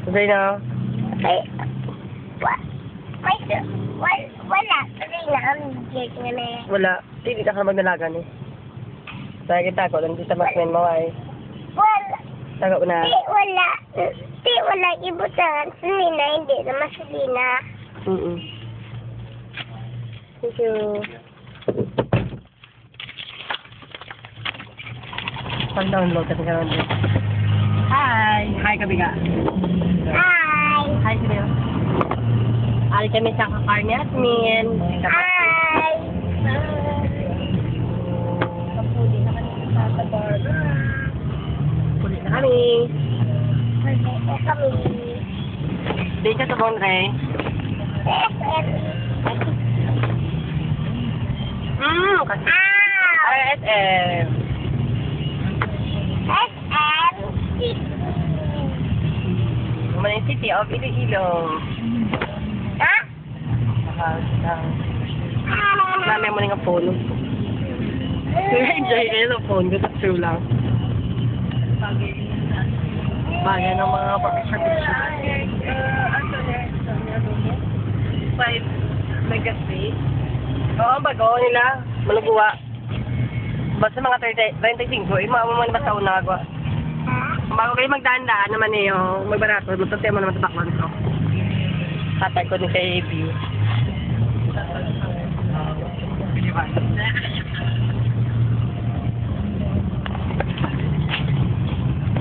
Sabay na. Okay. Wala. Sabay na ang gate nga na eh. Wala. Hindi ka magnalagan eh. Kaya kita ko, nandito mas men mo ay. Wala. Tago na. Wala. Wala ibutan. Salina, hindi naman salina. Thank you. Pag-download kasi ka naman dito. Hi! Hi, Kabiga. Hi! Hi, Kabiga. Ali kami sa kakar ni Asmin. Hi! Kapuli na kami sa Barbara. Puli na kami. Puli na kami. Di ka sa Bondre. Kasi. RSM. SM Manay City of Iloilo. Ha? Namin mo nga phone. Enjoy kayo ng phone ko sa true lang. Bagay ng mga pag-picture. 5 megaspace. Oo, bago nila. Malubuwa. Basta mga 35, imawa mo na basta unagwa. Bago kayo magdaan-daan naman eh, magbarato, magtataya mo naman sa takwan ko. Tatay ko din kay AB.